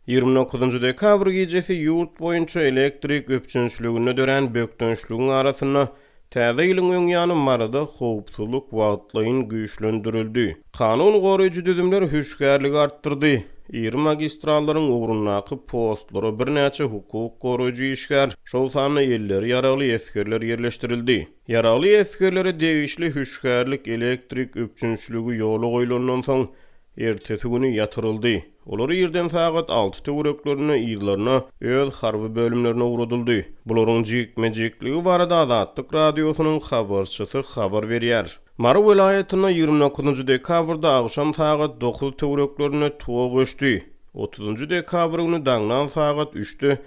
29 dekabr gecesi yurt boyunça elektrik öpçünçlüğüne dören böktönçlüğün arasında täze ýylyň öňýany marada howpsuzlyk wagtlaryň güýçlendirildi. Kanun goraýjy düzümler hüşgärligi artdyrdy. Iri magistrallaryň ugrundaky postlary birnäçe hukuk goraýjy işgär, şol sany ýerleri ýaragly eskerler ýerleşdirildi. Ýaragly eskerlere degişli hüşgärlik elektrik öpçünçlügi ýoly goýulandan soň ertesi günü ýatyryldy. Olar ýerden sagat 6 töwereklerini ýyllaryna öz harby bölümlerine uradyldy. Bularyň jikmejikligi barada Azatlyk radiosynyň habarçysy habar berýär. Mara welaýatyna 29 dekabrda agşam sagat 9 töwereklerini tuğa göçdi. 30 dekabr günü daňdan sagat 3-de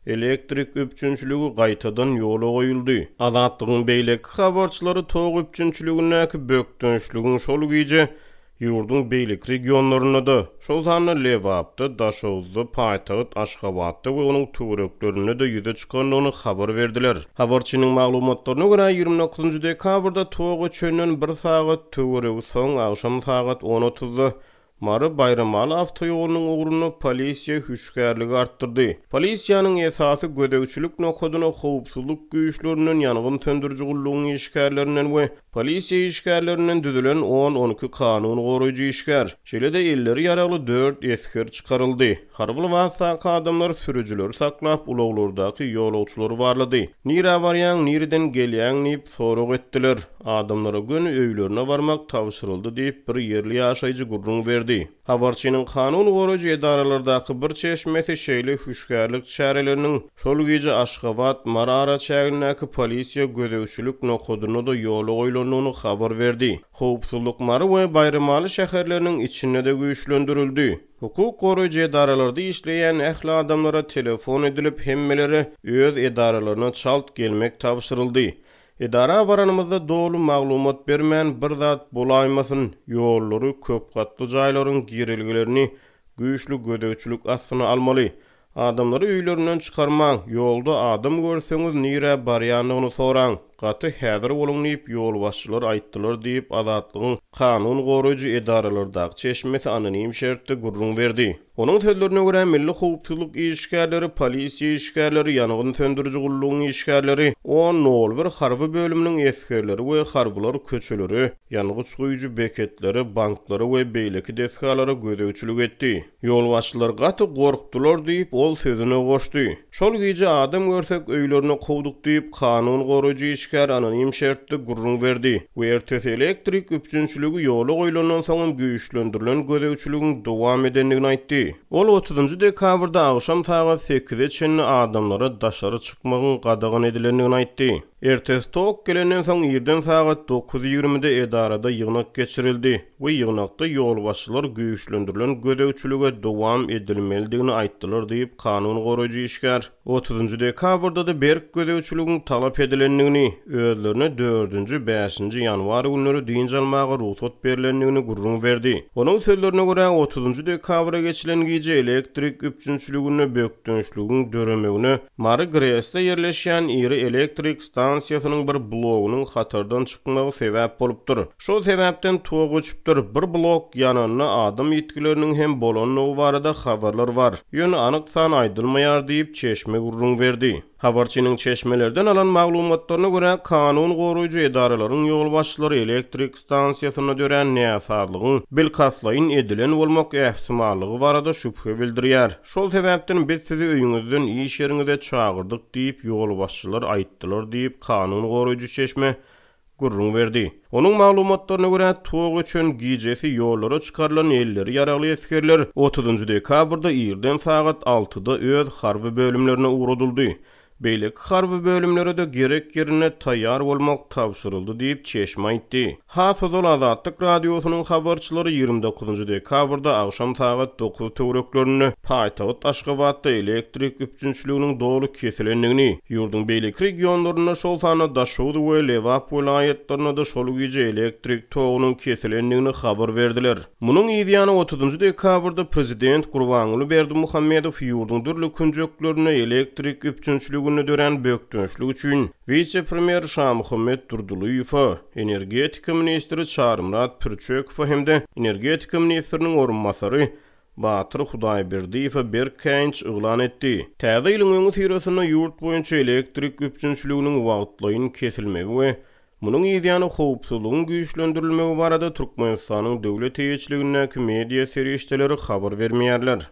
elektrik öpçünçlügi gaýtadan ýola goýuldy. Azatlygyň beýleki habarçylary tuğa öpçünçligindäki böktönçlügiň şol güýje yurdun beýlik regionlaryna da, şol sany Lewapda, Daşowda, Paýtagat, Aşgabatda we onuň töwereklerine de ýüze çykanlygyny habar berdiler. Habarçynyň maglumatlaryna görä 29 dekabrda toga çönen 1 sagat töweregi soň agşam sagat 10:30-da Mara Bayramaly awtoýolunyň ugruna polisiýa hüşgärligi artdyrdy. Polisiýanyň esasy gödegçilik nokodyna howpsuzlyk güýçläriniň ýangyn söndürjü gullugyň işgärlerinden we polisiýa işgärlerinden düzülen 10-12 kanun goraýjy işgär. Şeýle-de elleri ýaragly 4 esker çykaryldy. Harby wagtda adamlar sürüjüleri saklap ulaglardaky ýolagçylary barlady. Nire barýan, nireden gelýän diýip sorag etdiler. Adamlara göni öýlerine barmak tawşyryldy diýip bir ýerli ýaşaýjy gurrun berdi. Habarçynyň kanun goraýjy edaralardaky bir çeşmesi şeýle hüşgärlik çäreleriniň şol güýje Aşgabat, Marara çägindäki polisiýa gödegçilik nokodyna da ýola goýulanlygyny habar berdi. Howpsuzlyk Mara we Bayramaly şäherleriniň içinde de güýçlendirildi. Hukuk goraýjy edaralarda işleýän ähli adamlara telefon edilip hemmeleri öz edaralaryna çalt gelmek tawşyryldy. Edara varanymyzda dolu maglumat bermän bir zat bolaýmasyn, ýollary, köp gatly jaýlaryň girilgilerini güýçlü gödegçilik astyna almaly. Adamlary öýlerinden çykarmaň, ýolda adam görseňiz nire barýanlygyny soraň. Gaty häzir boluň diýip ýol başçylary aýtdylar diýip Azatlygyň kanun goraýjy edaralardaky çeşmesi anonim şertde gurrun berdi. Onuň sözlerine görä milli howpsuzlyk işgärleri, polisiýa işgärleri, ýangyn söndürjü gullugyň işgärleri, 10-01 harby bölüminiň eskerleri we harbylar köçeleri, ýangyn goýuju beketleri, banklary we beýleki desgalary gödegçilik etdi. Ýol başçylar gaty gorkdular diýip ol sözüne goşdy. Şol güýje adam görsek öýlerine kowduk diýip kanun goraýjy işgär anonim şertde gurrun berdi. We ertesi elektrik öpçünçlügi ýola goýulandan soň güýçlendirilen gödegçiligiň dowam edenligini aýtdy. Ol 30 dekabrda agşam sagat 8-de çenli adamlara daşary çykmagyň gadagan edilenligini aýtdy. Ertesi tok gelenden soň ýerden sagat 9:20-de edarada ýygnak geçirildi we ýygnakda ýol başçylar güýçlendirilen gödegçilige dowam edilmelidigini aýtdylar diýip kanun goraýjy işgär 30 dekabrda da berk gödegçiligiň talap edilenligini, özlerine 4-5 ýanwar günleri diňe almagy ruhsat berilenligini gurrun berdi. Onuň sözlerine görä 30 dekabra geçilen gece elektrik öpçünçligine böktönçlügiň döremegine Mara Gresde ýerleşýän iri elektrik stansiýasynyň bir blogynyň hatardan çykmagy sebäp bolupdyr. Şol sebäpden tuğa göçüpdir. Bir blok ýanyna adam ýetkileriniň hem bolanlygy barada habarlar bar. Ýöne anyk san aýdylmaýar diýip çeşme gurrun berdi. Habarçynyň çeşmelerden alan maglumatlaryna görä kanun goraýjy edaralaryň ýol başçylary elektrik stansiýasyna dören näsarlygyň bilkaslaýyn edilen bolmak ähtimallygy barada şüphe bildirýär. Şol sebäpden biz sizi öýüňizden iş ýeriňizde çağırdyk diýip ýol başçylar aýtdylar diýip kanun goraýjy çeşme gurrun berdi. Onuň maglumatlaryna görä toga üçin gijesi ýollara çykarylan elleri ýaragly eskerler 30 dekabrda ýerden sagat 6-da öz harby bölümlerine uradyldy. Beýleki harby bölümlere de gerek yerine taýýar bolmak tawşyryldy diýip çeşme aýtdy. Hasazol Azatlyk radiosynyň habarçylary 29 dekabrda agşam sagat 9 töwereklerini Paýtagat, Aşgabatda elektrik öpçünçliginiň dolu kesilenligini, ýurdun beýleki regionlaryna şol sany Daşowda we Lewap welaýatlaryna da şol güýje elektrik togynyň kesilenligini habar berdiler. Munyň ýygyany 30 dekabrda prezident Gurbanuly Berdimuhammedow ýurdun dürli künjeklerine elektrik öpçünçligini dören böktönçlük üçin vice-premier Şahmuhammed Durdulyýow, energetika ministri Çarmyrat Pürçökov hem de energetika ministriniň orunmasary Batyr Hudaýberdiýew Berkenç oglan etdi. Täze ýylyň öňü tirasyna ýurt boýunça elektrik güýçlenşliginiň wagtlaýyn kesilmegi we munyň ýa-da howpsuzlygyň güýçlendirilmegi barada Türkmenistanyň döwlet eýetçiligine media serişdeleri habar bermeýärler.